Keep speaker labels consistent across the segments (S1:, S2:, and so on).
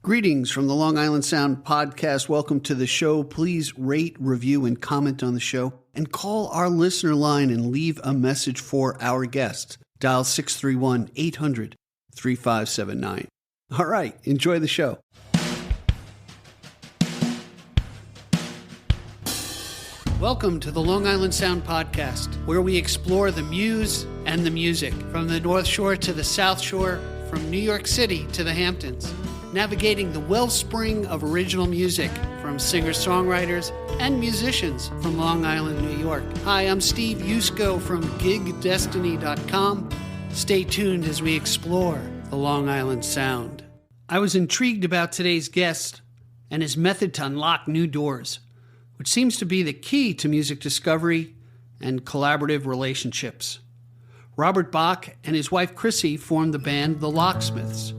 S1: Greetings from the Long Island Sound podcast. Welcome to the show. Please rate, review, and comment on the show. And call our listener line and leave a message for our guest. Dial 631-800-3579. All right, enjoy the show. Welcome to the Long Island Sound podcast, where we explore the muse and the music, from the North Shore to the South Shore, from New York City to the Hamptons, navigating the wellspring of original music from singer-songwriters and musicians from Long Island, New York. Hi, I'm Steve Yusko from GigDestiny.com. Stay tuned as we explore the Long Island Sound. I was intrigued about today's guest and his method to unlock new doors, which seems to be the key to music discovery and collaborative relationships. Robert Bach and his wife Chrissy formed the band The Locksmiths.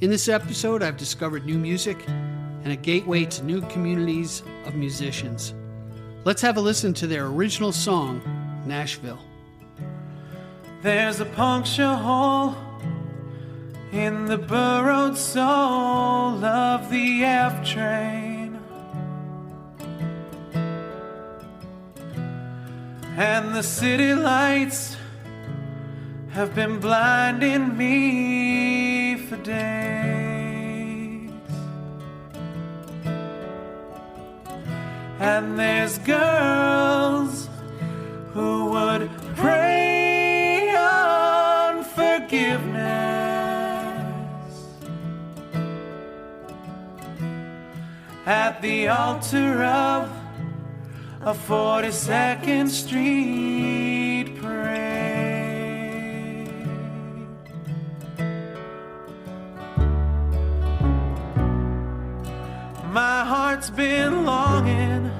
S1: In this episode, I've discovered new music and a gateway to new communities of musicians. Let's have a listen to their original song, Nashville.
S2: There's a puncture hole in the burrowed soul of the F train, and the city lights have been blinding me for days. And there's girls who would pray on forgiveness at the altar of a 42nd Street parade. My heart's been longing,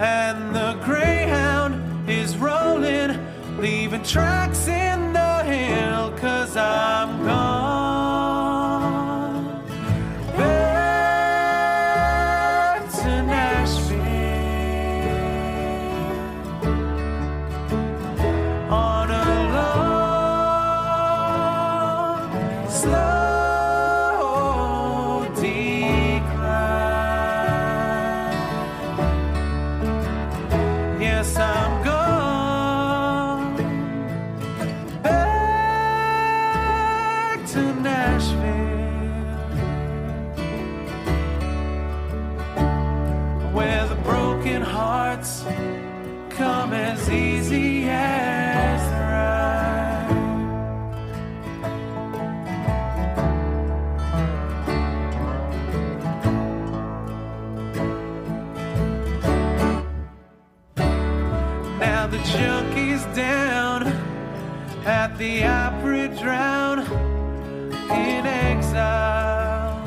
S2: and the Greyhound is rolling, leaving tracks in the hill, 'cause I'm gone back to Nashville on a long, slow I'm gone back to Nashville, where the broken hearts come as easy as the ride. Now the junkie's down at the Opry, drown in exile,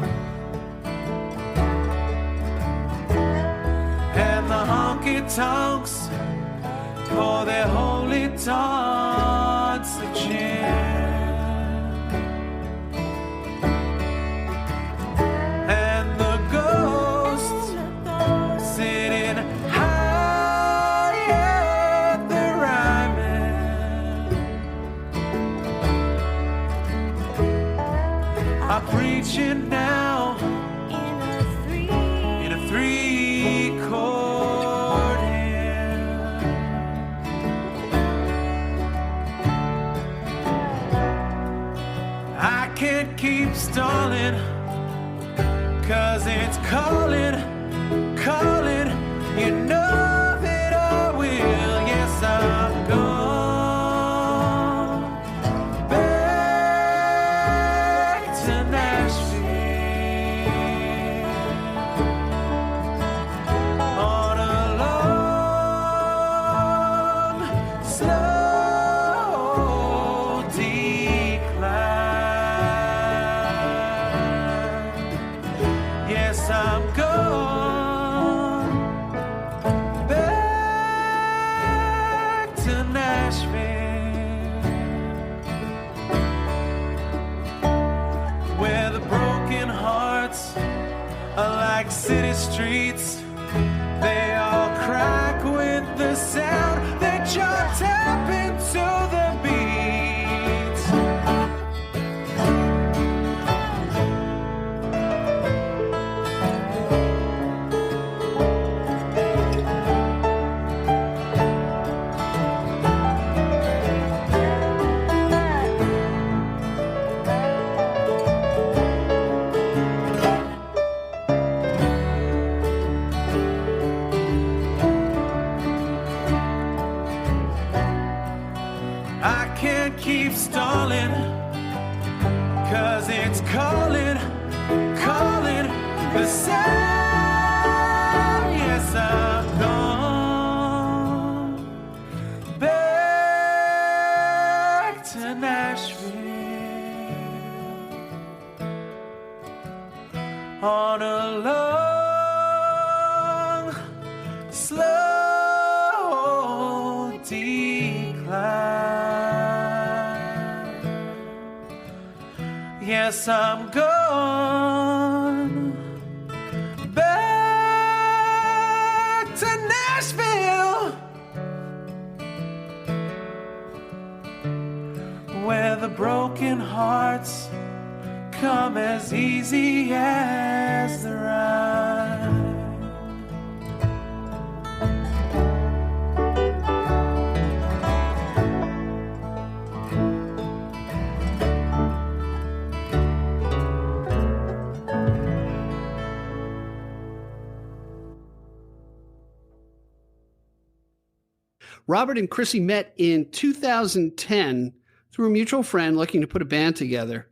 S2: and the honky-tonks pour their holy taunts of chant, and the ghosts sitting high at the Ryman are preaching now in a three-chord hymn. I can't keep stalling, 'cause it's calling, calling. You know that I will. Yes, I'm gone back to Nashville on a long, slow decline. Yes, I'm gone back to Nashville, where the broken hearts are like city streets. They all crack with the sound that you're tapping to the beat. the sound. Yes, I'm gone back to Nashville on a long, slow decline. Yes, I'm gone back to Nashville, where the broken hearts come as easy as the ride.
S1: Robert and Chrissy met in 2010 through a mutual friend looking to put a band together.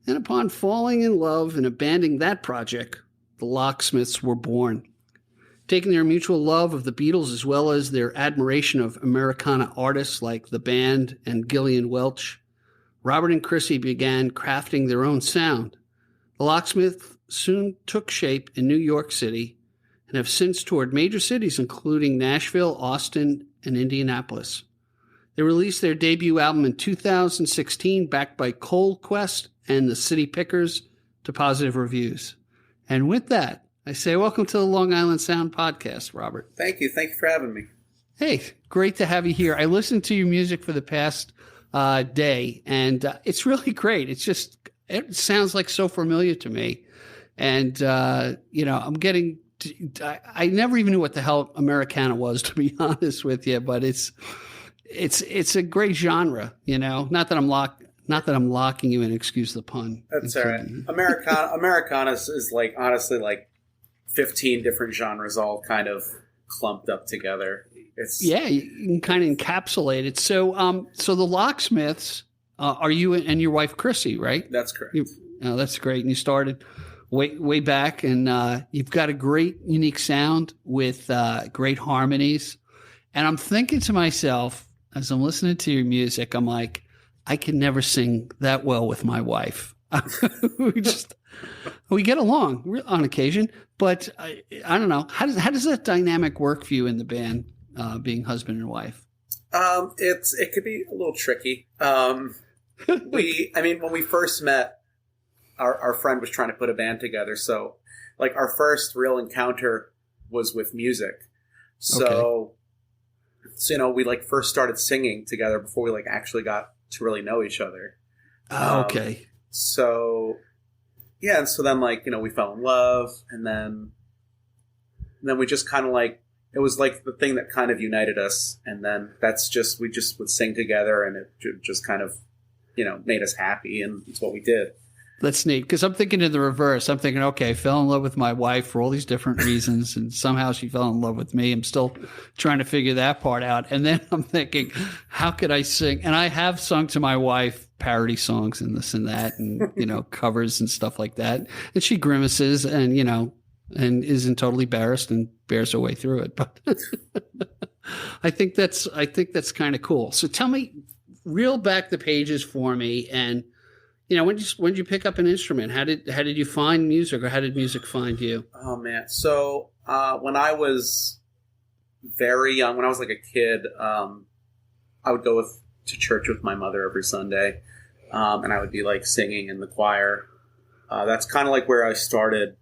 S1: And upon falling in love and abandoning that project, the Locksmiths were born. Taking their mutual love of the Beatles as well as their admiration of Americana artists like the band and Gillian Welch, Robert and Chrissy began crafting their own sound. The Locksmiths soon took shape in New York City and have since toured major cities including Nashville, Austin, and Indianapolis. They released their debut album in 2016, backed by Cold Quest and the City Pickers, to positive reviews. And with that, I say welcome to the Long Island Sound Podcast, Robert.
S3: Thank you. Thank you for having me.
S1: Hey, great to have you here. I listened to your music for the past day, and it's really great. It sounds like so familiar to me. And, I'm getting... I never even knew what the hell Americana was, to be honest with you, but it's a great genre, Not that I'm locking you in. Excuse the pun.
S3: That's all right. Americana is like honestly like 15 different genres all kind of clumped up together.
S1: You can kind of encapsulate it. So the Locksmiths are you and your wife Chrissy, right?
S3: That's correct.
S1: That's great. And you started way back, and you've got a great, unique sound with great harmonies. And I'm thinking to myself, as I'm listening to your music, I'm like, I can never sing that well with my wife. we get along on occasion, but I don't know. How does that dynamic work for you in the band, being husband and wife?
S3: It could be a little tricky. When we first met, our friend was trying to put a band together. So like our first real encounter was with music. So we like first started singing together before we like actually got to really know each other.
S1: Okay.
S3: So yeah. And so then like, we fell in love, and then we just kind of like, it was like the thing that kind of united us. And then we just would sing together, and it just kind of, made us happy, and it's what we did.
S1: That's neat, because I'm thinking in the reverse. I'm thinking, okay, I fell in love with my wife for all these different reasons, and somehow she fell in love with me. I'm still trying to figure that part out. And then I'm thinking, how could I sing? And I have sung to my wife parody songs and this and that, and, covers and stuff like that. And she grimaces and, and isn't totally embarrassed and bears her way through it. But I think that's kind of cool. So tell me, reel back the pages for me, and when did you pick up an instrument? How did you find music, or how did music find you?
S3: Oh man! So when I was very young, when I was like a kid, I would go to church with my mother every Sunday, and I would be like singing in the choir. That's kind of like where I started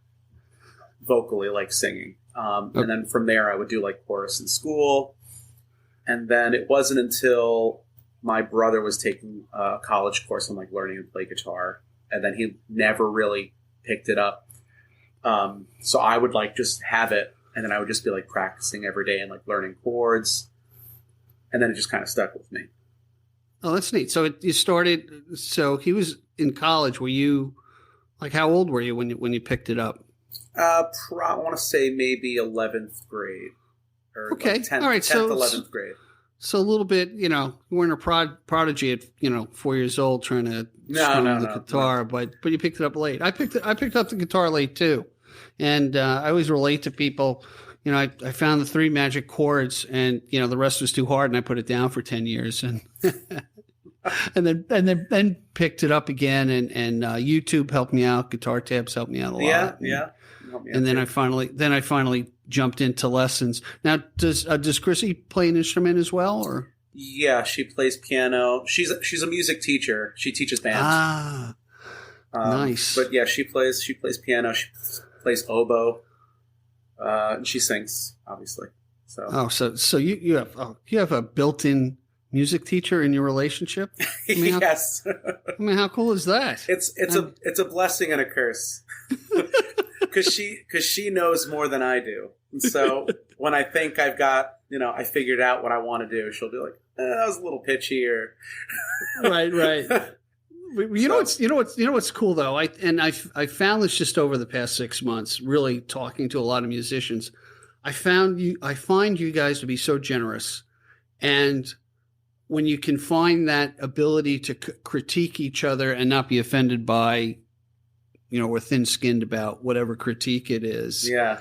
S3: vocally, like singing. And then from there, I would do like chorus in school, and then it wasn't until my brother was taking a college course on like learning to play guitar, and then he never really picked it up. So I would like just have it, and then I would just be like practicing every day and like learning chords, and then it just kind of stuck with me.
S1: Oh, that's neat. So so he was in college. Were you like, how old were you when you picked it up?
S3: I want to say maybe 11th grade or
S1: okay.
S3: Like 10th,
S1: all right.
S3: 10th, 11th grade.
S1: So a little bit, you weren't a prodigy at 4 years old trying to strum the guitar, but you picked it up late. I picked up the guitar late too. And I always relate to people. You know, I found the 3 magic chords, and you know the rest was too hard, and I put it down for 10 years, and and then picked it up again, and YouTube helped me out, guitar tabs helped me out a lot.
S3: Yeah.
S1: And then I finally jumped into lessons. Now, does Chrissy play an instrument as well, or?
S3: Yeah, she plays piano. She's a music teacher. She teaches band.
S1: Nice.
S3: But yeah, she plays piano. She plays oboe. And she sings, obviously.
S1: So you have a built-in music teacher in your relationship? I mean,
S3: yes.
S1: How cool is that?
S3: It's a blessing and a curse. Because she knows more than I do. And so when I think I've got, I figured out what I want to do, she'll be like, that was a little pitchy, or
S1: right. You know what's cool though. I found this just over the past 6 months, really talking to a lot of musicians. I find you guys to be so generous, and when you can find that ability to critique each other and not be offended by, we're thin-skinned about whatever critique it is.
S3: Yeah.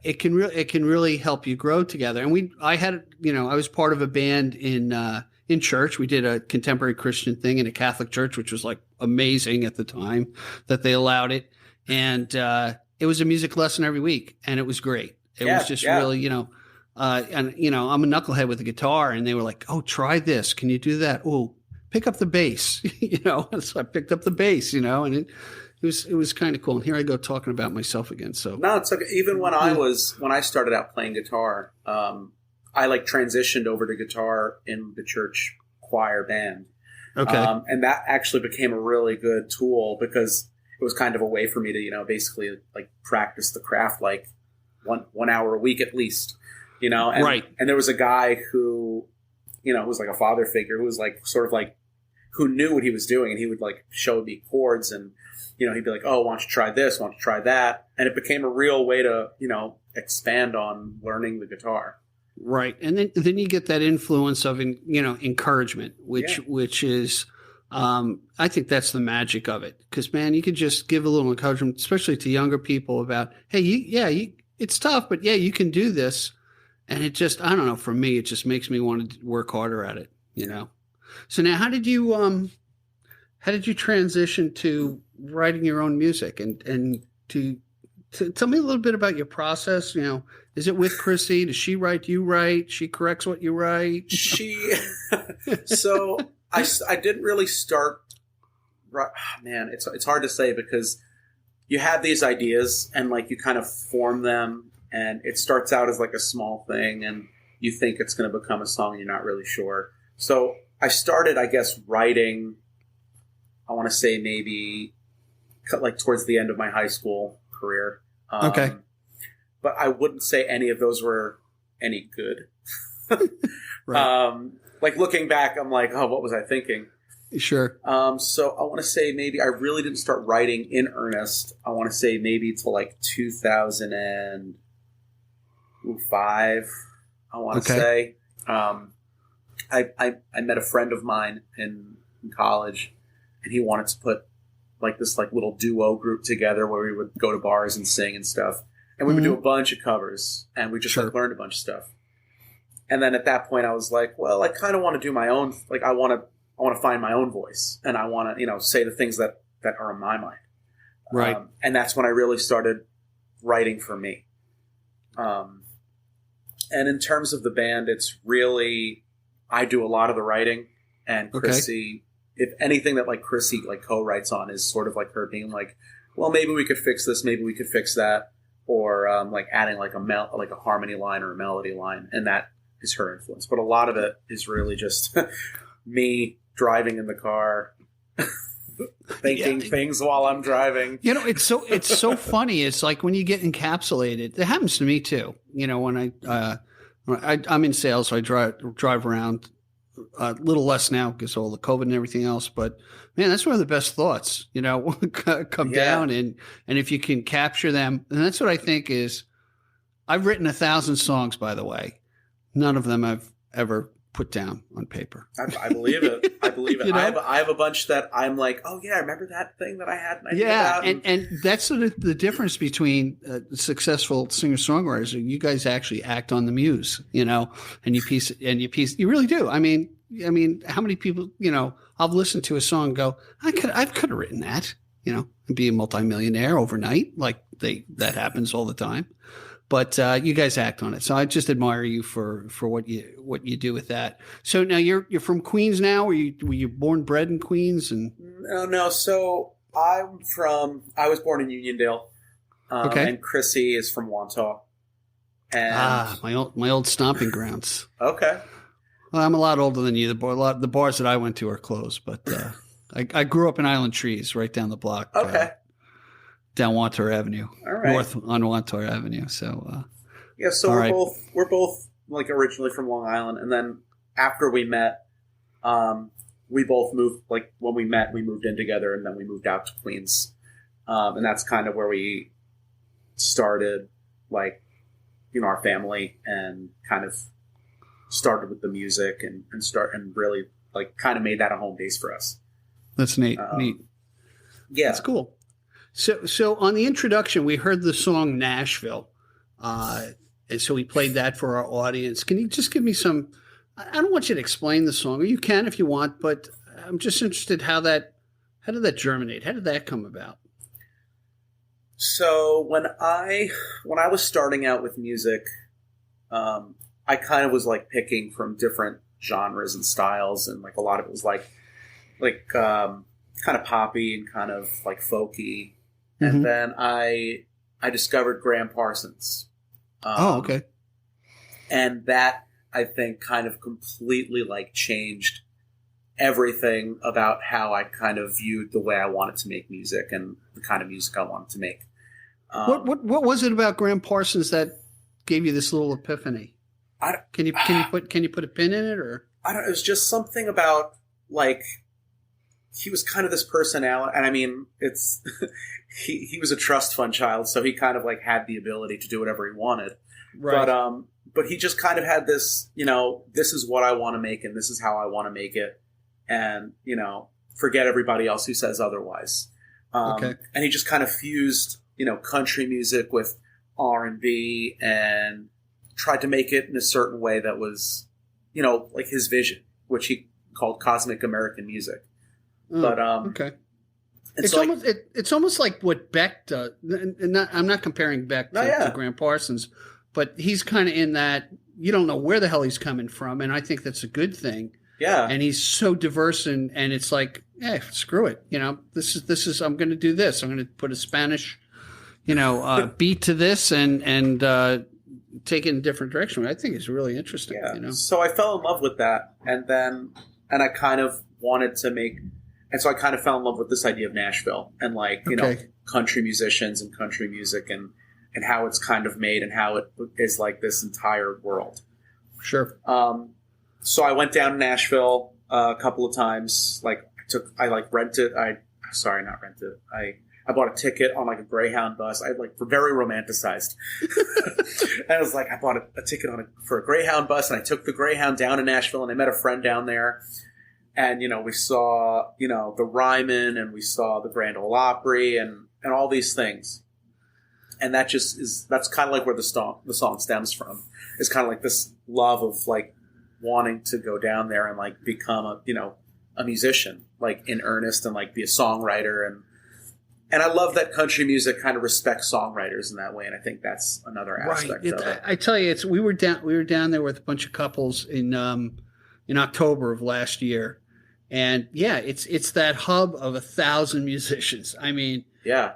S1: It can really help you grow together. And I was part of a band in church. We did a contemporary Christian thing in a Catholic church, which was like amazing at the time that they allowed it. And it was a music lesson every week, and it was great. It was just really, and I'm a knucklehead with a guitar, and they were like, "Oh, try this. Can you do that? Oh, pick up the bass." So I picked up the bass, and it was kind of cool. And here I go talking about myself again. So
S3: no, it's okay. Even when I started out playing guitar, I transitioned over to guitar in the church choir band.
S1: Okay.
S3: And that actually became a really good tool because it was kind of a way for me to, basically practice the craft one hour a week at least, and,
S1: right.
S3: And there was a guy who, was like a father figure who was who knew what he was doing, and he would show me chords, and, he'd be like, "Oh, why don't you try this? Why don't you try that?" And it became a real way to, expand on learning the guitar.
S1: Right. And then you get that influence of, encouragement, which is, I think that's the magic of it. Because, man, you could just give a little encouragement, especially to younger people about, hey, it's tough, but yeah, you can do this. And it just, I don't know, for me, it just makes me want to work harder at it, So now how did you transition to writing your own music and to tell me a little bit about your process? Is it with Chrissy? Does she write? You write? She corrects what you write?
S3: So I didn't really start. Man, it's hard to say because you have these ideas and you kind of form them, and it starts out as a small thing, and you think it's going to become a song, and you're not really sure. So I started, I guess, writing. I want to say maybe towards the end of my high school career.
S1: Okay.
S3: But I wouldn't say any of those were any good.
S1: Right.
S3: Looking back, I'm like, oh, what was I thinking?
S1: Sure.
S3: So I want to say maybe I really didn't start writing in earnest. I want to say maybe till 2005. I want to say. I met a friend of mine in college, and he wanted to put this little duo group together where we would go to bars and sing and stuff. And we would do a bunch of covers, and we just learned a bunch of stuff. And then at that point I was like, well, I kind of want to do my own, I want to find my own voice, and I want to, say the things that are in my mind.
S1: Right.
S3: And that's when I really started writing for me. And in terms of the band, it's really, I do a lot of the writing, and Chrissy, if anything that Chrissy co-writes on is sort of her being well, maybe we could fix this, maybe we could fix that, or adding a harmony line or a melody line, and that is her influence. But a lot of it is really just me driving in the car, thinking things while I'm driving.
S1: It's so funny. It's when you get encapsulated. It happens to me too. When I'm in sales, so I drive around. A little less now because of all the COVID and everything else, but man, that's one of the best thoughts, come down and if you can capture them, and that's what I think is, I've written 1,000 songs, by the way. None of them I've ever put down on paper.
S3: I believe it. I believe it.
S1: You know?
S3: I have a bunch that I'm like, oh yeah, I remember that thing that I had an idea
S1: Yeah,
S3: about.
S1: and that's sort of the difference between successful singer-songwriters. You guys actually act on the muse, and you really do. I mean, how many people, I've listened to a song and go, I could have written that, and be a multimillionaire overnight. Like that happens all the time. But you guys act on it, so I just admire you for what you do with that. So now you're from Queens now. Were you born bred in Queens? And
S3: No. So I was born in Uniondale.
S1: Okay.
S3: And Chrissy is from Wantagh. And
S1: my old stomping grounds.
S3: Okay.
S1: Well, I'm a lot older than you. The bars that I went to are closed, but I grew up in Island Trees, right down the block.
S3: Okay.
S1: Down Wantagh Avenue,
S3: all right.
S1: North on Wantagh Avenue. So
S3: yeah, so we're both like originally from Long Island, and then after we met, we both moved. Like when we met, we moved in together, and then we moved out to Queens, and that's kind of where we started, like our family, and kind of started with the music, and really like kind of made that a home base for us.
S1: That's neat.
S3: Yeah,
S1: that's cool. So on the introduction, we heard the song Nashville, and so we played that for our audience. Can you just give me some? I don't want you to explain the song, or you can if you want, but I'm just interested how did that germinate? How did that come about?
S3: So when I was starting out with music, I kind of was like picking from different genres and styles, and like a lot of it was like kind of poppy and kind of like folky.
S1: Mm-hmm.
S3: And then I discovered Graham Parsons.
S1: Okay.
S3: And that, I think, kind of completely like changed everything about how I kind of viewed the way I wanted to make music and the kind of music I wanted to make.
S1: What was it about Graham Parsons that gave you this little epiphany? Can you put a pin in it, or
S3: I don't. It was just something about like he was kind of this personality, and I mean, it's he was a trust fund child, so he kind of like had the ability to do whatever he wanted.
S1: right?
S3: But he just kind of had this, this is what I want to make, and this is how I want to make it, and forget everybody else who says otherwise.
S1: Okay.
S3: And he just kind of fused, country music with R&B and tried to make it in a certain way that was, like his vision, which he called cosmic American music. But
S1: okay,
S3: it's
S1: almost like what Beck does. And I'm not comparing Beck to Graham Parsons, but he's kind of in that you don't know where the hell he's coming from, and I think that's a good thing.
S3: Yeah,
S1: and he's so diverse, and it's like, screw it, this is I'm going to do this. I'm going to put a Spanish, beat to this, and take it in a different direction. I think it's really interesting.
S3: Yeah. So I fell in love with that, and I kind of wanted to make. And so I kind of fell in love with this idea of Nashville and country musicians and country music and how it's kind of made and how it is like this entire world.
S1: Sure.
S3: So I went down to Nashville a couple of times. I bought a ticket on like a Greyhound bus. I very romanticized. And I was like, I bought a ticket for a Greyhound bus, and I took the Greyhound down to Nashville, and I met a friend down there. And, we saw, the Ryman, and we saw the Grand Ole Opry and all these things. And that's kind of like where the song stems from. It's kind of like this love of like wanting to go down there and like become a musician, like in earnest, and like be a songwriter. And I love that country music kind of respects songwriters in that way. And I think that's another aspect of it.
S1: I tell you, we were down there with a bunch of couples in October of last year. And it's that hub of 1,000 musicians. I mean,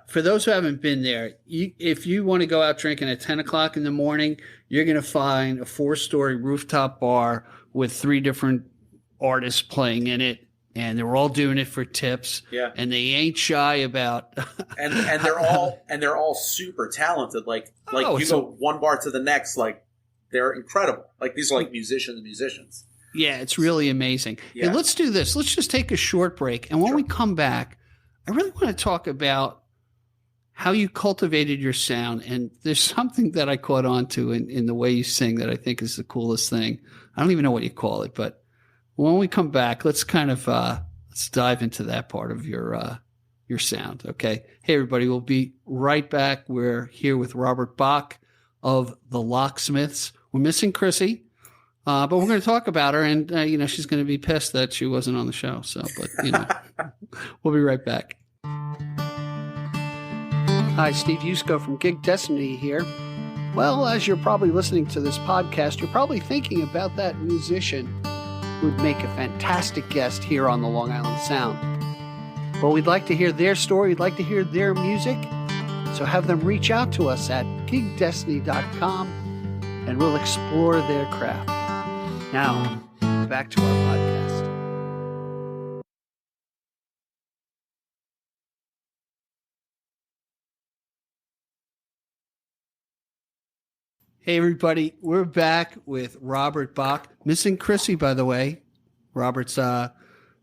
S1: for those who haven't been there, if you want to go out drinking at 10 o'clock in the morning, you're going to find a 4-story rooftop bar with 3 different artists playing in it. And they're all doing it for tips. Yeah. And they ain't shy about.
S3: and they're all super talented. Like go one bar to the next, like they're incredible. Like these are like musicians.
S1: Yeah, it's really amazing.
S3: Yeah.
S1: Hey, let's do this. Let's just take a short break. And when we come back, I really want to talk about how you cultivated your sound. And there's something that I caught on to in the way you sing that I think is the coolest thing. I don't even know what you call it, but when we come back, let's kind of let's dive into that part of your sound. Okay. Hey, everybody, we'll be right back. We're here with Robert Bach of the Locksmiths. We're missing Chrissy, but we're going to talk about her, and she's going to be pissed that she wasn't on the show. So, but we'll be right back. Hi, Steve Yusko from Gig Destiny here. Well, as you're probably listening to this podcast, you're probably thinking about that musician who would make a fantastic guest here on the Long Island Sound. Well, we'd like to hear their story. We'd like to hear their music. So have them reach out to us at gigdestiny.com and we'll explore their craft. Now, back to our podcast. Hey, everybody. We're back with Robert Bach. Missing Chrissy, by the way. Robert's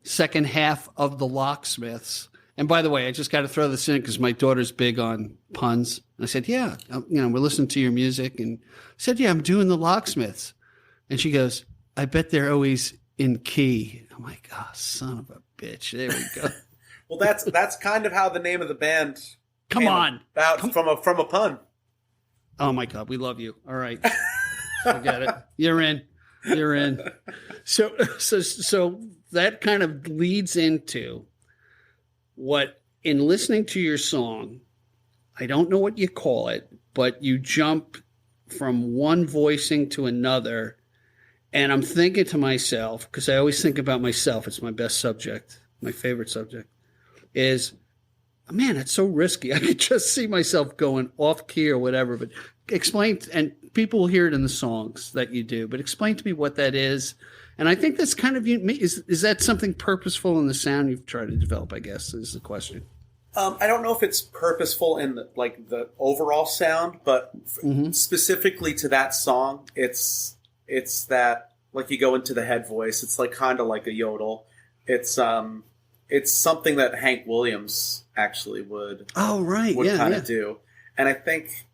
S1: second half of the Locksmiths. And by the way, I just got to throw this in because my daughter's big on puns. And I said, yeah, we're listening to your music. And I said, yeah, I'm doing the Locksmiths. And she goes, I bet they're always in key. I'm like, oh, son of a bitch. There we go.
S3: Well, that's kind of how the name of the band
S1: Come on.
S3: From a pun.
S1: Oh, my God. We love you. All right. Forget it. You're in. So that kind of leads into what, in listening to your song, I don't know what you call it, but you jump from one voicing to another. And I'm thinking to myself, because I always think about myself, it's my best subject, my favorite subject, is, man, it's so risky. I could just see myself going off key or whatever, but explain, and people will hear it in the songs that you do, but explain to me what that is. And I think that's kind of, is that something purposeful in the sound you've tried to develop, I guess, is the question.
S3: I don't know if it's purposeful in the overall sound, but specifically to that song, it's that, like, you go into the head voice. It's like kind of like a yodel. It's something that Hank Williams actually would kind of do. And I think,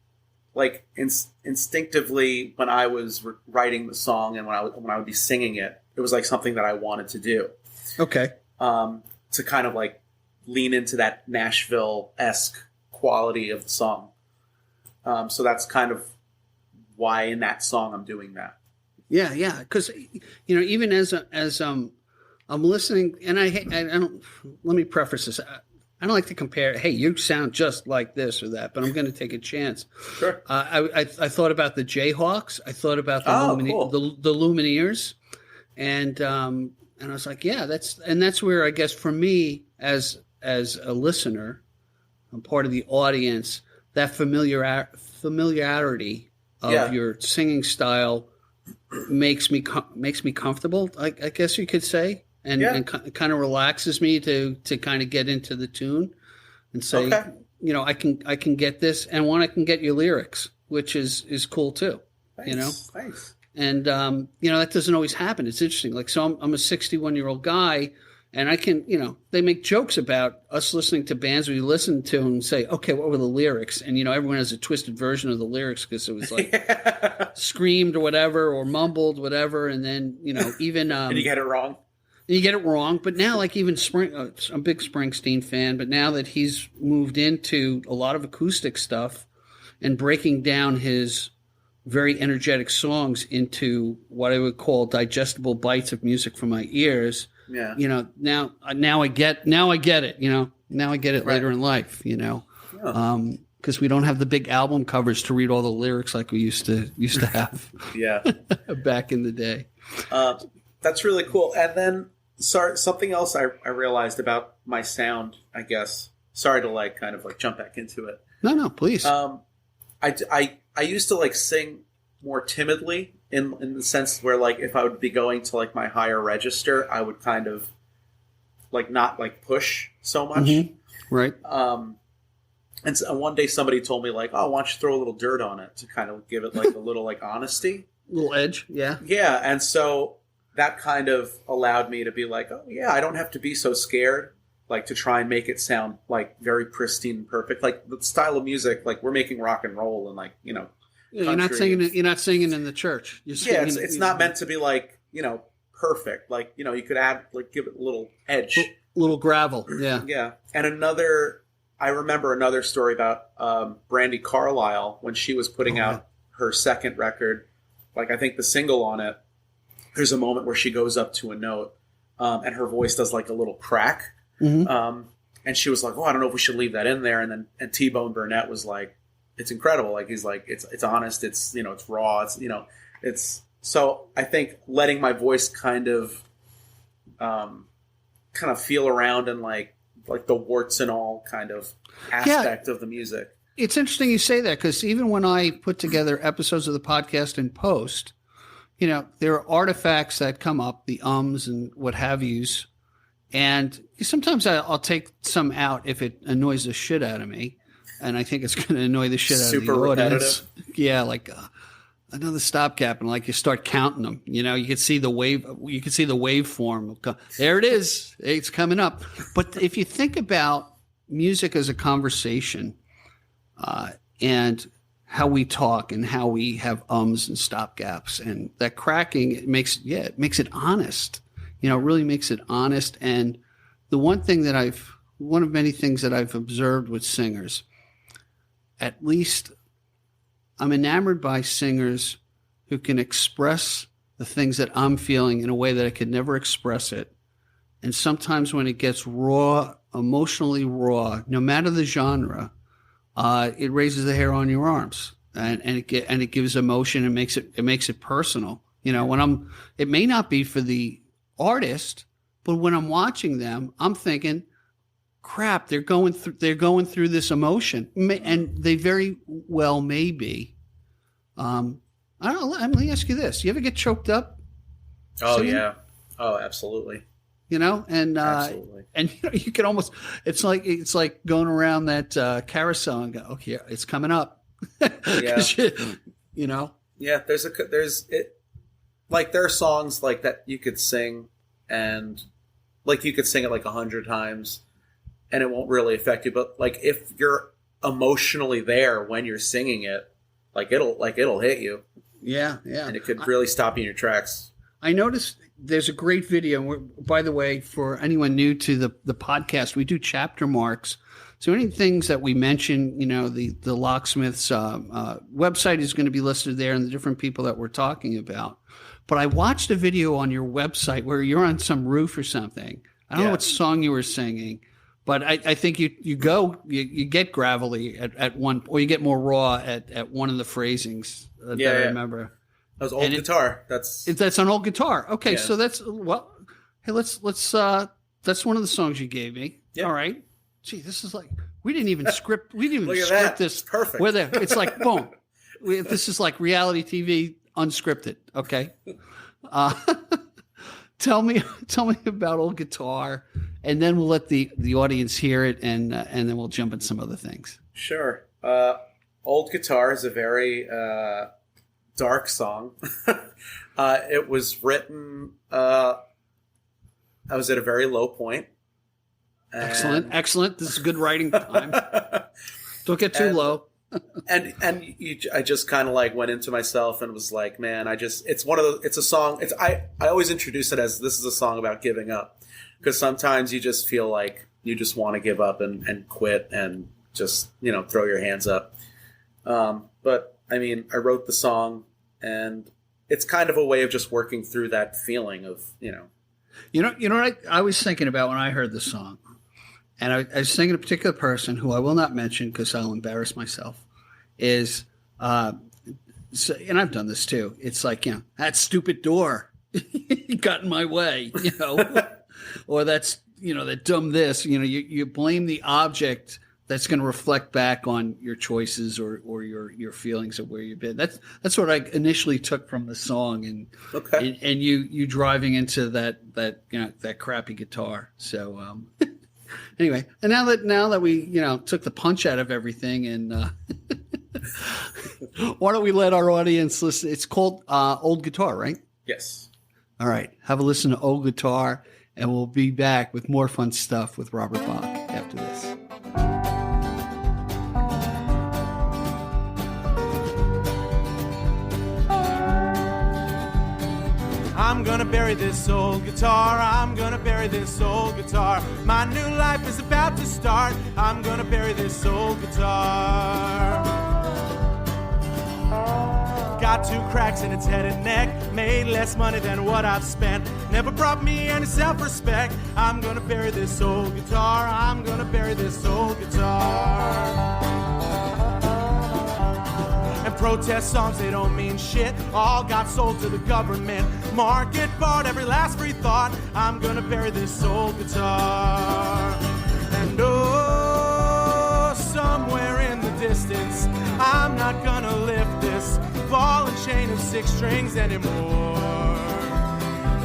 S3: like, instinctively, when I was writing the song and when I would be singing it, it was like something that I wanted to do.
S1: Okay.
S3: To kind of like lean into that Nashville-esque quality of the song. So that's kind of why in that song I'm doing that.
S1: Yeah. Because even as I'm listening, and I don't. Let me preface this. I don't like to compare. Hey, you sound just like this or that, but I'm going to take a chance.
S3: Sure.
S1: I thought about the Jayhawks. I thought about the Lumineers, and I was like, yeah, that's where I guess for me as a listener, I'm part of the audience. That familiarity of your singing style makes me comfortable. I guess you could say. And kind of relaxes me to kind of get into the tune and say, I can get this, and I can get your lyrics, which is cool too.
S3: Nice.
S1: And that doesn't always happen. It's interesting. Like, so I'm a 61-year-old guy, and I can, they make jokes about us listening to bands we listen to and say, okay, what were the lyrics? And everyone has a twisted version of the lyrics because it was like screamed or whatever, or mumbled, whatever, and then even
S3: and you get it wrong.
S1: You get it wrong, but now, like, even I'm a big Springsteen fan, but now that he's moved into a lot of acoustic stuff and breaking down his very energetic songs into what I would call digestible bites of music for my ears.
S3: Yeah.
S1: Now I get it. Now I get it later in life. Because we don't have the big album covers to read all the lyrics like we used to have.
S3: Yeah.
S1: Back in the day.
S3: That's really cool. And then, something else I realized about my sound, I guess. Sorry to kind of jump back into it.
S1: No, please.
S3: I used to sing more timidly in the sense where if I would be going to my higher register, I would kind of not push so much.
S1: Mm-hmm. Right.
S3: And so one day somebody told me oh, why don't you throw a little dirt on it to kind of give it a little honesty,
S1: a little edge. Yeah.
S3: Yeah, and so that kind of allowed me to be oh yeah, I don't have to be so scared. like to try and make it sound like very pristine and perfect. Like the style of music, like we're making rock and roll and like, you know,
S1: Yeah, you're not singing it. You're not singing in the church. You're
S3: yeah,
S1: singing
S3: it's not meant to be like, you know, perfect. Like, you know, you could add, like, give it a little edge,
S1: little gravel. Yeah,
S3: yeah. And I remember another story about Brandy Carlisle when she was putting out her second record. Like, I think the single on it, there's a moment where she goes up to a note, and her voice does like a little crack. Mm-hmm. And she was like, "Oh, I don't know if we should leave that in there." And T-Bone Burnett was like, "It's incredible. Like, he's like, it's honest. It's, you know, it's raw. It's, you know, it's." So I think letting my voice kind of feel around and like the warts and all kind of aspect of the music.
S1: It's interesting you say that, because even when I put together episodes of the podcast in post, you know, there are artifacts that come up, the ums and what have yous. And sometimes I'll take some out if it annoys the shit out of me. And I think it's going to annoy the shit out of the audience. Yeah, like another stopgap, and like you start counting them. You know, you can see the wave. You can see the waveform. There it is. It's coming up. But if you think about music as a conversation, and how we talk and how we have ums and stopgaps, and that cracking, it makes it honest. You know, it really makes it honest. And the one of many things that I've observed with singers, at least I'm enamored by singers who can express the things that I'm feeling in a way that I could never express it. And sometimes when it gets raw, emotionally raw, no matter the genre, it raises the hair on your arms, and it gives emotion and makes it personal. You know, it may not be for the artist, but when I'm watching them, I'm thinking, crap, they're going through this emotion, and they very well may be. I don't know. Let me ask you this: you ever get choked up?
S3: Oh
S1: singing?
S3: Yeah. Oh, absolutely.
S1: You know, and you know, you can almost, it's like going around that carousel and go, okay, it's coming up.
S3: Yeah.
S1: You know.
S3: Yeah, like there are songs like that you could sing, and like you could sing it like 100 times, and it won't really affect you. But like if you're emotionally there when you're singing it, it'll hit you.
S1: Yeah, yeah.
S3: And it could really stop you in your tracks.
S1: I noticed there's a great video. By the way, for anyone new to the podcast, we do chapter marks. So any things that we mention, you know, the Locksmiths website is going to be listed there, and the different people that we're talking about. But I watched a video on your website where you're on some roof or something. I don't know what song you were singing, but I think you get gravelly at one, or you get more raw at one of the phrasings that I remember.
S3: That was old guitar.
S1: That's an old guitar. Okay,
S3: yeah.
S1: so that's hey, let's that's one of the songs you gave me. Yeah. All right. Gee, this is like we didn't even script this.
S3: Perfect.
S1: Where it's like boom. This is like reality TV unscripted. Okay. Tell me about old guitar, and then we'll let the audience hear it, and then we'll jump in some other things.
S3: Sure. Old Guitar is a very dark song. It was written. I was at a very low point.
S1: Excellent. This is good writing time. Don't get too low.
S3: I just kind of like went into myself and was like, man, it's a song. I always introduce it as, this is a song about giving up, because sometimes you just feel like you just want to give up and quit and just, you know, throw your hands up. But I mean, I wrote the song, and it's kind of a way of just working through that feeling of, you know.
S1: You know what I was thinking about when I heard the song? And I was thinking a particular person who I will not mention because I'll embarrass myself, and I've done this too. It's like, you know, that stupid door got in my way, you know, or that's, you know, that dumb this, you know, you blame the object that's going to reflect back on your choices or your feelings of where you've been. That's what I initially took from the song, and you driving into that you know, that crappy guitar. So anyway, and now that we, you know, took the punch out of everything, and why don't we let our audience listen? It's called Old Guitar, right?
S3: Yes.
S1: All right, have a listen to Old Guitar, and we'll be back with more fun stuff with Robert Bach after this.
S2: I'm gonna bury this old guitar, I'm gonna bury this old guitar. My new life is about to start, I'm gonna bury this old guitar. Got 2 cracks in its head and neck, made less money than what I've spent, never brought me any self-respect. I'm gonna bury this old guitar, I'm gonna bury this old guitar. And protest songs, they don't mean shit, all got sold to the government. Market bought every last free thought. I'm gonna bury this old guitar. And oh, somewhere in the distance, I'm not gonna lift this ball and chain of 6 strings anymore.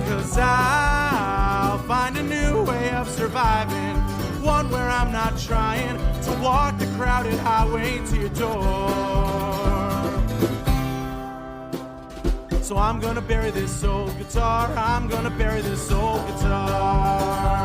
S2: 'Cause I'll find a new way of surviving, one where I'm not trying to walk the crowded highway to your door. So I'm gonna bury this old guitar, I'm gonna bury this old guitar.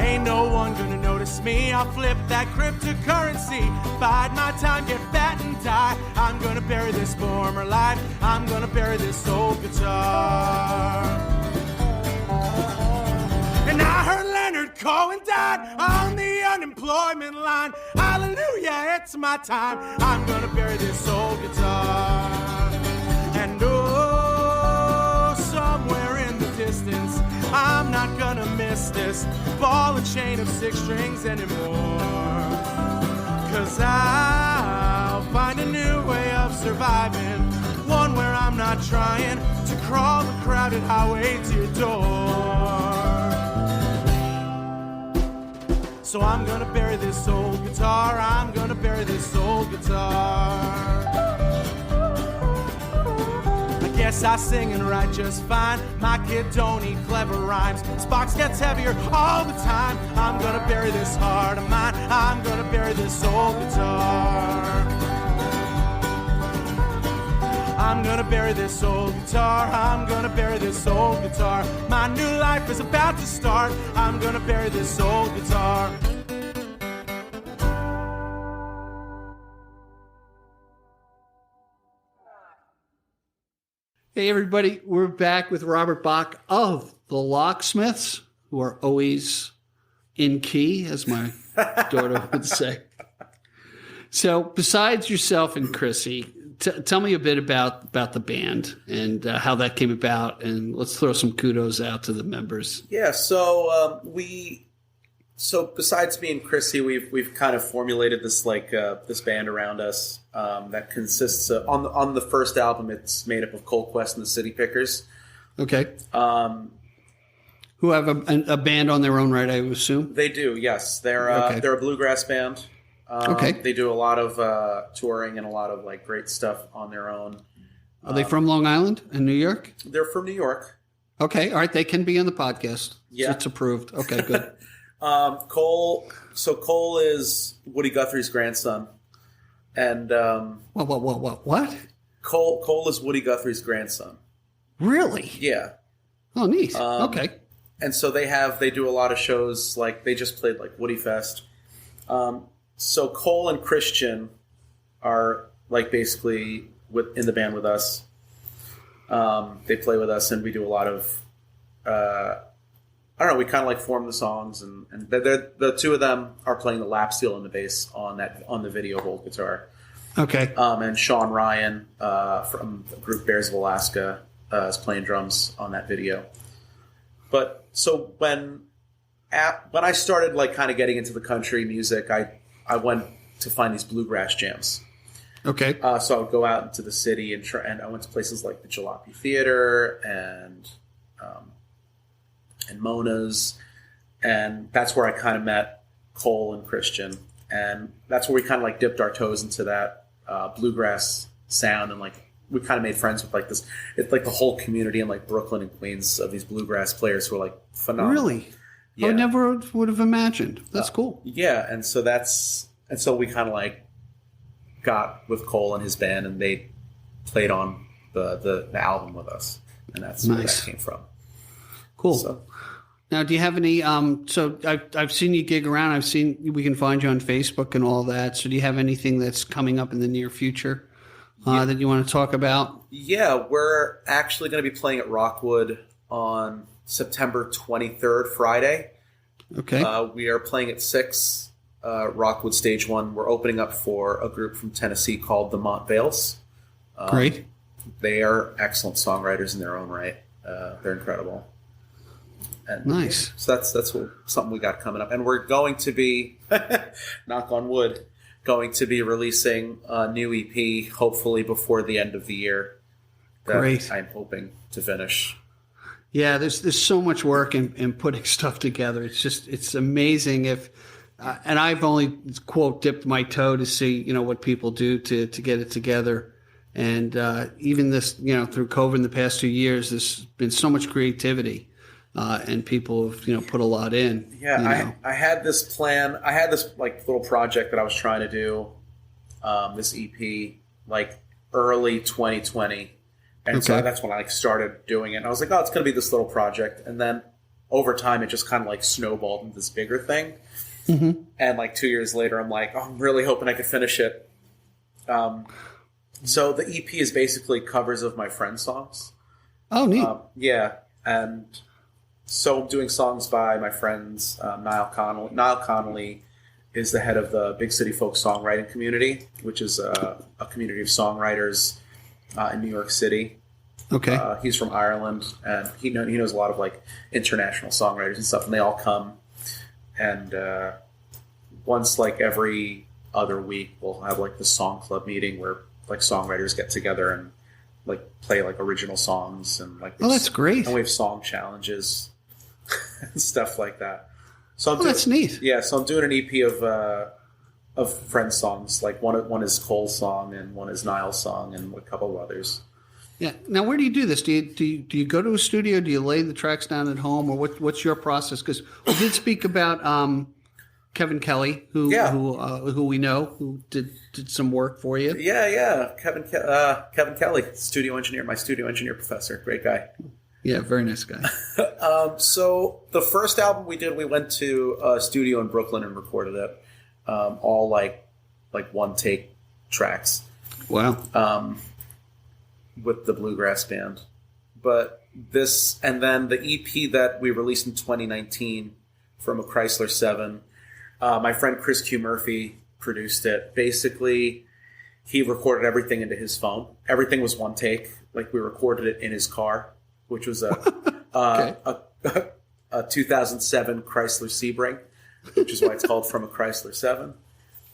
S2: Ain't no one gonna notice me, I'll flip that cryptocurrency, bide my time, get fat and die. I'm gonna bury this former life, I'm gonna bury this old guitar. And I heard Leonard Cohen died on the unemployment line. Hallelujah, it's my time, I'm gonna bury this old guitar. And oh, somewhere in the distance, I'm not gonna miss this ball and chain of 6 strings anymore. 'Cause I'll find a new way of surviving, one where I'm not trying to crawl the crowded highway to your door. So I'm gonna bury this old guitar, I'm gonna bury this old guitar. Guess I sing and write just fine. My kid don't eat clever rhymes. This box gets heavier all the time. I'm gonna bury this heart of mine, I'm gonna bury this old guitar. I'm gonna bury this old guitar, I'm gonna bury this old guitar. My new life is about to start, I'm gonna bury this old guitar.
S1: Hey, everybody. We're back with Robert Bach of the Locksmiths, who are always in key, as my daughter would say. So besides yourself and Chrissy, tell me a bit about the band and how that came about, and let's throw some kudos out to the members.
S3: Yeah, so so besides me and Chrissy, we've kind of formulated this this band around us that consists of, on the first album, it's made up of Cold Quest and the City Pickers.
S1: Okay. Who have a band on their own, right? I would assume
S3: they do. Yes, they're a bluegrass band.
S1: Okay.
S3: They do a lot of touring and a lot of great stuff on their own.
S1: Are they from Long Island in New York?
S3: They're from New York.
S1: Okay. All right. They can be on the podcast.
S3: Yeah,
S1: it's approved. Okay. Good.
S3: Cole is Woody Guthrie's grandson, and
S1: what?
S3: Cole is Woody Guthrie's grandson.
S1: Really?
S3: Yeah.
S1: Oh, neat. Okay.
S3: And so they do a lot of shows. They just played Woody Fest. So Cole and Christian are basically in the band with us. They play with us, and we do a lot of. I don't know. We kind of form the songs, and the two of them are playing the lap steel and the bass on the video hold guitar.
S1: Okay.
S3: And Sean Ryan from the group Bears of Alaska is playing drums on that video. But so when I started kind of getting into the country music, I went to find these bluegrass jams.
S1: Okay.
S3: So I would go out into the city and I went to places like the Jalopy Theater and Mona's, and that's where I kind of met Cole and Christian, and that's where we kind of dipped our toes into that bluegrass sound and we kind of made friends with like this. It's like the whole community in like Brooklyn and Queens of these bluegrass players who are like phenomenal.
S1: Really?
S3: Yeah.
S1: I never would have imagined. That's cool.
S3: Yeah, and so we kind of like got with Cole and his band, and they played on the album with us, and that's where that came from.
S1: Cool.
S3: So,
S1: now, do you have any? So I've seen you gig around. I've seen we can find you on Facebook and all that. So do you have anything that's coming up in the near future that you want to talk about? Yeah,
S3: we're actually going to be playing at Rockwood on September 23rd, Friday.
S1: Okay.
S3: We are playing at 6, Rockwood Stage 1. We're opening up for a group from Tennessee called the Montvales.
S1: Great.
S3: They are excellent songwriters in their own right. They're incredible. And
S1: nice.
S3: So that's something we got coming up. And we're going to be, knock on wood, going to be releasing a new EP hopefully before the end of the year.
S1: Great.
S3: I'm hoping to finish.
S1: Yeah, there's so much work in putting stuff together. It's amazing if, and I've only quote dipped my toe to see what people do to get it together, and even this through COVID in the past 2 years, there's been so much creativity, and people have put a lot in.
S3: Yeah, I had this plan. I had this like little project that I was trying to do, this EP like early 2020. And so that's when I started doing it. And I was like, oh, it's going to be this little project. And then over time, it just kind of like snowballed into this bigger thing. Mm-hmm. And like 2 years later, I'm like, oh, I'm really hoping I could finish it. So the EP is basically covers of my friends' songs.
S1: Oh, neat.
S3: Yeah. And so I'm doing songs by my friends, Niall Connolly. Niall Connolly is the head of the Big City Folk Songwriting Community, which is a community of songwriters in New York City.
S1: Okay.
S3: He's from Ireland, and he knows a lot of like international songwriters and stuff, and they all come. And once like every other week, we'll have like the song club meeting where like songwriters get together and like play like original songs and like.
S1: Oh, that's great.
S3: And we have song challenges and stuff like that. So
S1: that's neat.
S3: Yeah, so I'm doing an EP of friends' songs. Like one is Cole's song and one is Niall's song and a couple of others.
S1: Yeah. Now, where do you do this? Do you go to a studio? Do you lay the tracks down at home, or what's your process? Because we did speak about Kevin Kelly, who we know, who did some work for you.
S3: Yeah. Kevin Kelly, studio engineer, my studio engineer professor, great guy.
S1: Yeah, very nice guy.
S3: So the first album we did, we went to a studio in Brooklyn and recorded it. All like one take tracks.
S1: Wow.
S3: With the bluegrass band. But this, and then the EP that we released in 2019 from a Chrysler 7, my friend Chris Q. Murphy produced it. Basically, he recorded everything into his phone. Everything was one take. Like we recorded it in his car, which was a 2007 Chrysler Sebring, which is why it's called From a Chrysler 7.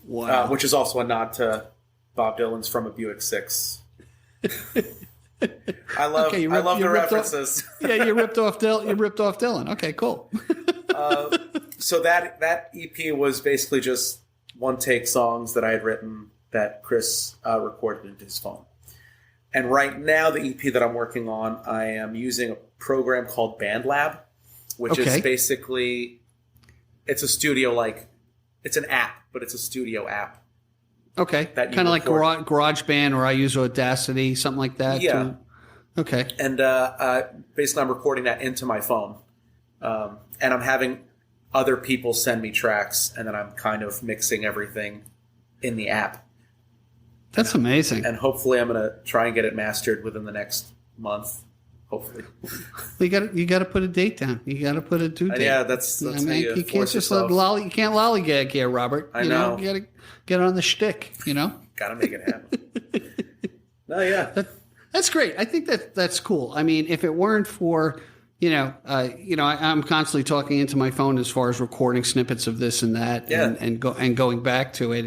S1: Wow.
S3: Which is also a nod to Bob Dylan's From a Buick 6. I love the references.
S1: You ripped off Dylan. Okay, cool.
S3: So that EP was basically just one take songs that I had written that Chris recorded into his phone. And right now, the EP that I'm working on, I am using a program called BandLab, which is basically it's a studio it's an app, but it's a studio app.
S1: Okay, kind of like GarageBand, or I use Audacity, something like that.
S3: Yeah.
S1: Okay.
S3: And basically, I'm recording that into my phone, and I'm having other people send me tracks, and then I'm kind of mixing everything in the app.
S1: That's amazing.
S3: And hopefully, I'm going to try and get it mastered within the next month. Hopefully,
S1: you got to put a date down. You got to put a due date.
S3: Yeah, that's
S1: I mean, you can't just you can't lollygag here, Robert.
S3: I know.
S1: You got to get on the shtick.
S3: Got to make it happen. No, yeah,
S1: that's great. I think that's cool. I mean, if it weren't for I'm constantly talking into my phone as far as recording snippets of this and that, and going back to it.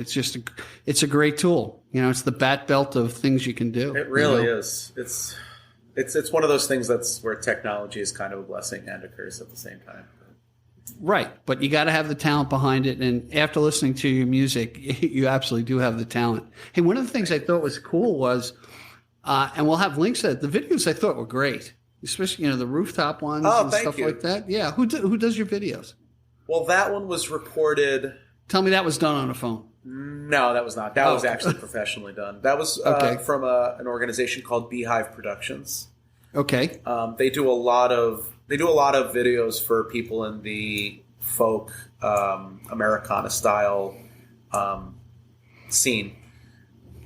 S1: It's a great tool. It's the bat belt of things you can do.
S3: It really is. It's one of those things that's where technology is kind of a blessing and a curse at the same time.
S1: Right, but you got to have the talent behind it. And after listening to your music, you absolutely do have the talent. Hey, one of the things I thought was cool was and we'll have links to it. The videos I thought were great, especially the rooftop ones and stuff like that. Yeah, who does your videos?
S3: Well, that one was recorded.
S1: Tell me that was done on a phone.
S3: No, that was not. That was actually professionally done. That was from an organization called Beehive Productions.
S1: Okay.
S3: They do a lot of videos for people in the folk Americana style scene,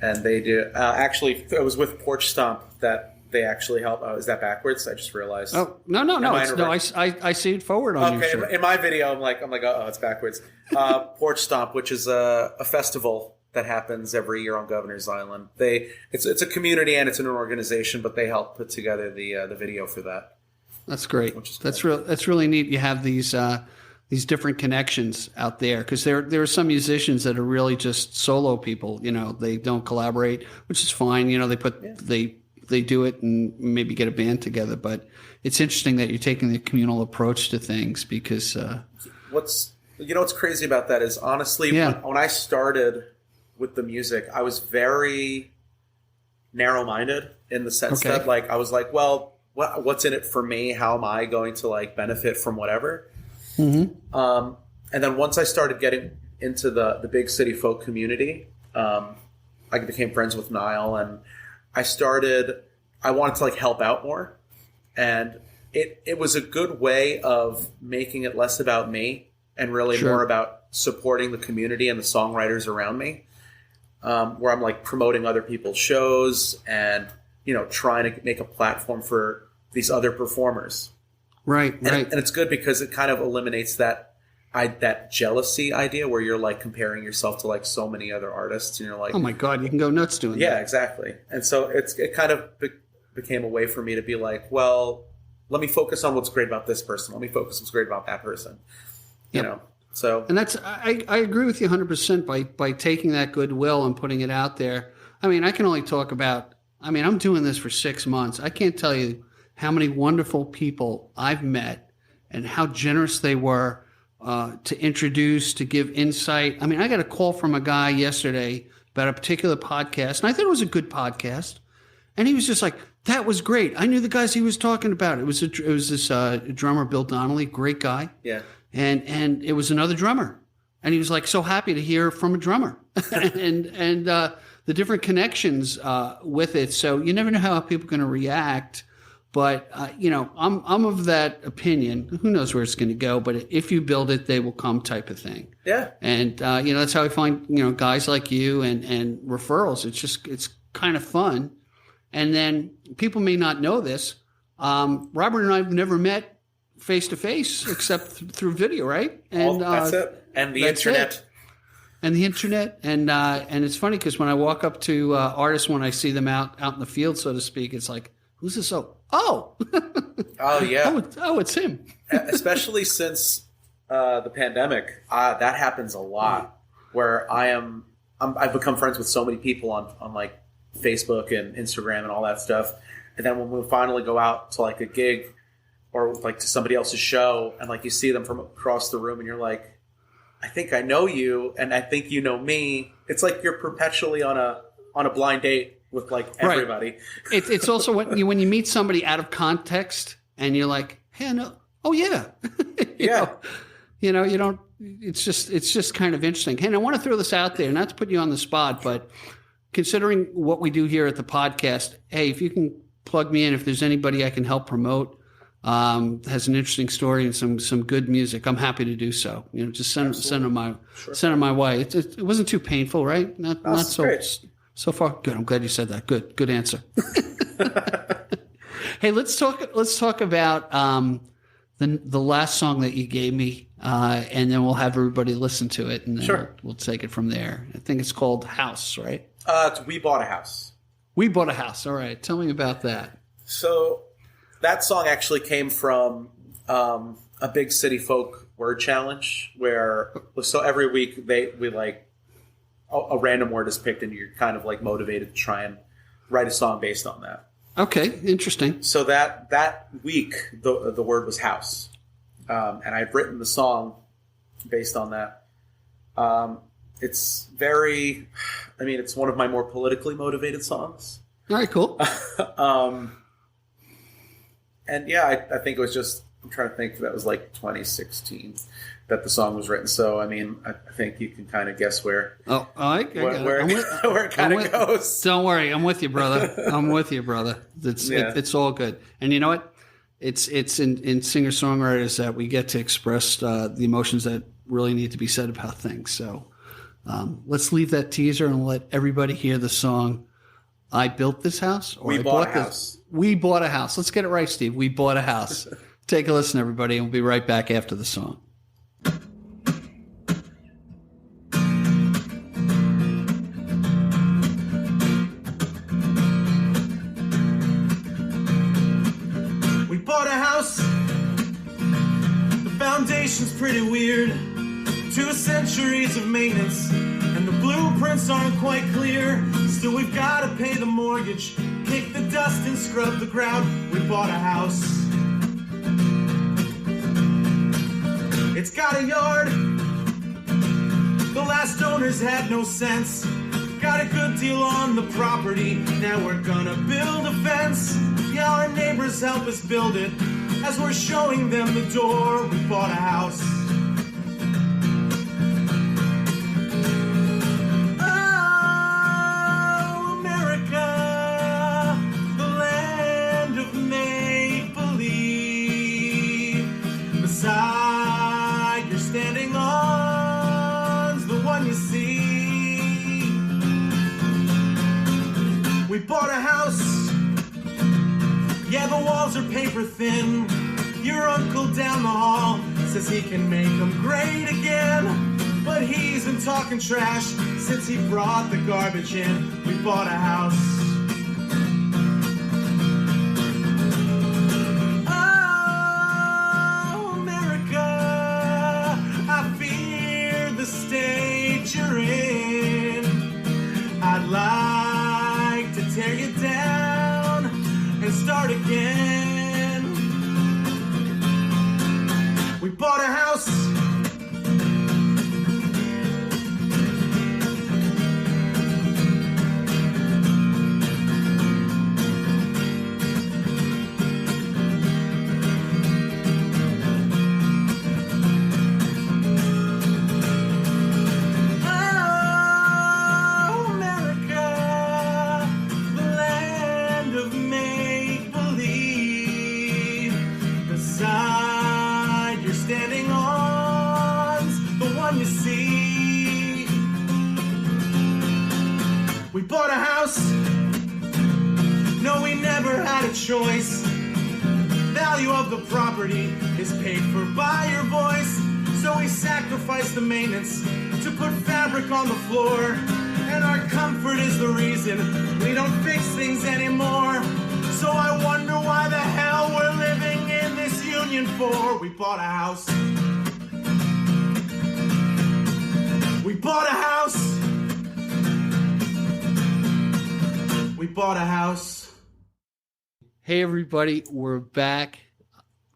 S3: and they do. Actually, it was with Porch Stomp that they actually help. Is that backwards? I just realized.
S1: Oh no! I see it forward on your shirt.
S3: In my video, I'm like, oh, it's backwards. Porch Stomp, which is a festival that happens every year on Governor's Island. It's a community and it's an organization, but they help put together the video for that.
S1: That's great. That's really neat. You have these different connections out there, because there are some musicians that are really just solo people. They don't collaborate, which is fine. They do it and maybe get a band together. But it's interesting that you're taking the communal approach to things, because
S3: what's crazy about that is, honestly, when I started with the music, I was very narrow-minded in the sense that, like, I was like, well, what's in it for me? How am I going to, like, benefit from whatever? Mm-hmm. And then once I started getting into the big city folk community, I became friends with Niall, and I wanted to, like, help out more. And it was a good way of making it less about me and really more about supporting the community and the songwriters around me, where I'm, like, promoting other people's shows and, trying to make a platform for these other performers.
S1: Right.
S3: And it's good because it kind of eliminates that jealousy idea where you're, like, comparing yourself to, like, so many other artists, and you're like,
S1: oh my God, you can go nuts doing that.
S3: Yeah, exactly. And so it kind of became a way for me to be like, well, let me focus on what's great about this person. Let me focus on what's great about that person. So.
S1: And that's, I agree with you 100% by taking that goodwill and putting it out there. I mean, I can only talk about, I'm doing this for 6 months. I can't tell you how many wonderful people I've met and how generous they were to introduce, to give insight. I got a call from a guy yesterday about a particular podcast, and I thought it was a good podcast. And he was just like, that was great. I knew the guys he was talking about. It was this drummer, Bill Donnelly, great guy.
S3: Yeah.
S1: And it was another drummer. And he was like so happy to hear from a drummer and the different connections with it. So you never know how people are going to react. But, I'm of that opinion. Who knows where it's going to go? But if you build it, they will come type of thing.
S3: Yeah.
S1: And, that's how I find, guys like you and referrals. It's kind of fun. And then people may not know this. Robert and I have never met face to face except through video, right? And
S3: that's it. And the internet.
S1: And the internet. And it's funny because when I walk up to artists, when I see them out in the field, so to speak, it's like, who's this? Oh,
S3: yeah.
S1: It's him.
S3: Especially since the pandemic, that happens a lot. Where I've become friends with so many people on like Facebook and Instagram and all that stuff, and then when we finally go out to like a gig or like to somebody else's show, and like you see them from across the room, and you're like, I think I know you, and I think you know me. It's like you're perpetually on a blind date with like everybody. Right.
S1: It's also when you meet somebody out of context and you're like, hey, no, oh yeah, you don't. It's just kind of interesting. Hey, and I want to throw this out there, not to put you on the spot, but considering what we do here at the podcast, hey, if you can plug me in, if there's anybody I can help promote, has an interesting story and some good music, I'm happy to do so. Just send them my way. It wasn't too painful, right? Not so. Great. So far, good. I'm glad you said that. Good answer. Hey, let's talk about the last song that you gave me, and then we'll have everybody listen to it, and then we'll take it from there. I think it's called House, right?
S3: We Bought a House.
S1: We Bought a House. All right. Tell me about that.
S3: So that song actually came from a big city folk word challenge where every week we like a random word is picked and you're kind of like motivated to try and write a song based on that.
S1: Okay, interesting.
S3: So that week the word was house, and I've written the song based on that. It's one of my more politically motivated songs.
S1: All right, cool.
S3: And yeah, I think it was just, I'm trying to think, that was like 2016 that the song was written. So, I mean, I think you can kind of guess where where it kind of goes.
S1: Don't worry. I'm with you, brother. I'm with you, brother. It's all good. And you know what? It's in singer-songwriters that we get to express the emotions that really need to be said about things. So let's leave that teaser and let everybody hear the song, I Built This House. Or
S3: We Bought a House.
S1: We Bought a House. Let's get it right, Steve. We Bought a House. Take a listen, everybody, and we'll be right back after the song.
S2: We bought a house. The foundation's pretty weird. 2 centuries of maintenance, and the blueprints aren't quite clear. Still, we've got to pay the mortgage, kick the dust and scrub the ground. We bought a house. It's got a yard. The last owners had no sense. Got a good deal on the property. Now we're gonna build a fence. Yeah, our neighbors help us build it. As we're showing them the door, we bought a house. Oh, America, the land of make-believe. The side you're standing on's the one you see. We bought a house. Yeah, the walls are paper thin. Your uncle down the hall says he can make them great again. But he's been talking trash since he brought the garbage in. We bought a house. Oh, America, I fear the state you're in. I'd like to tear you down and start again. We bought a house. Oh, America, the land of make-believe. The side you're standing on's the one you see. We bought a house. No, we never had a choice. Value of the property is paid for by your voice. So we sacrifice the maintenance to put fabric on the floor. And our comfort is the reason we don't fix things anymore. So I wonder why the hell we're living in this union for. We bought a house. We bought a house. We bought a house.
S1: Hey, everybody, we're back.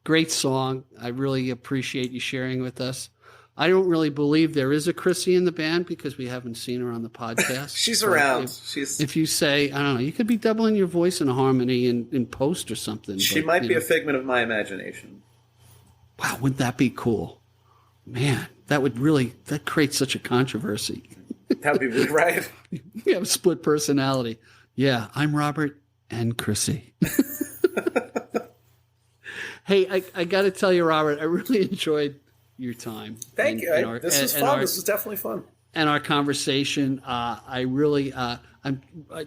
S1: Great song. I really appreciate you sharing with us. I don't really believe there is a Chrissy in the band because we haven't seen her on the podcast.
S3: She's
S1: But
S3: around.
S1: If you say, I don't know, you could be doubling your voice in a harmony in post or something.
S3: She
S1: but,
S3: might
S1: you
S3: be
S1: know.
S3: a figment of my imagination.
S1: Wow, wouldn't that be cool? Man, that creates such a controversy.
S3: That'd be really right.
S1: We have a split personality. Yeah, I'm Robert and Chrissy. Hey, I got to tell you, Robert, I really enjoyed your time.
S3: Thank you. This was fun. This was definitely fun.
S1: And our conversation. I really, I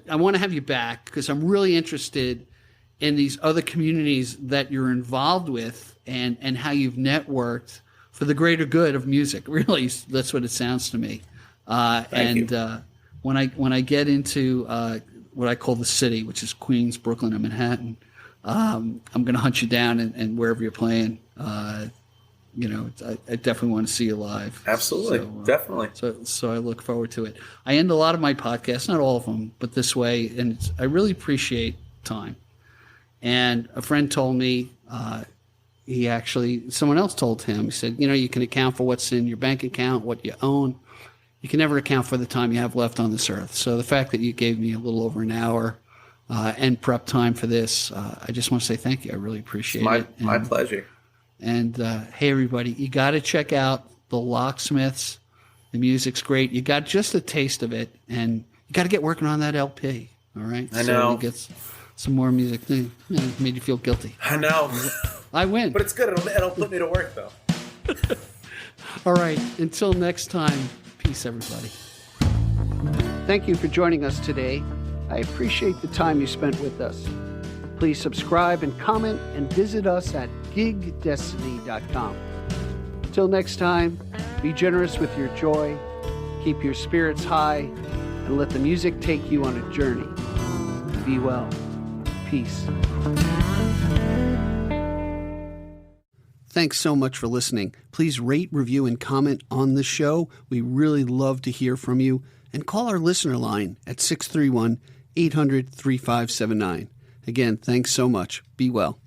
S1: want to have you back because I'm really interested in these other communities that you're involved with and how you've networked for the greater good of music. Really, that's what it sounds to me.
S3: Thank you.
S1: When I get into what I call the city, which is Queens, Brooklyn, and Manhattan, I'm going to hunt you down and wherever you're playing. I definitely want to see you live.
S3: Absolutely, definitely.
S1: So I look forward to it. I end a lot of my podcasts, not all of them, but this way, and I really appreciate time. And a friend told me, someone else told him, he said, you can account for what's in your bank account, what you own. You can never account for the time you have left on this earth. So the fact that you gave me a little over an hour and prep time for this. I just want to say thank you. I really appreciate it.
S3: My pleasure.
S1: And hey, everybody, you got to check out the Locksmiths. The music's great. You got just a taste of it, and you got to get working on that LP. All right?
S3: I know.
S1: So we get some more music. It made you feel guilty.
S3: I know.
S1: I win.
S3: But it's good. It'll put me to work, though.
S1: All right. Until next time, peace, everybody. Thank you for joining us today. I appreciate the time you spent with us. Please subscribe and comment and visit us at gigdestiny.com. Till next time, be generous with your joy, keep your spirits high, and let the music take you on a journey. Be well. Peace. Thanks so much for listening. Please rate, review, and comment on the show. We really love to hear from you. And call our listener line at 631-800-3579. Again, thanks so much. Be well.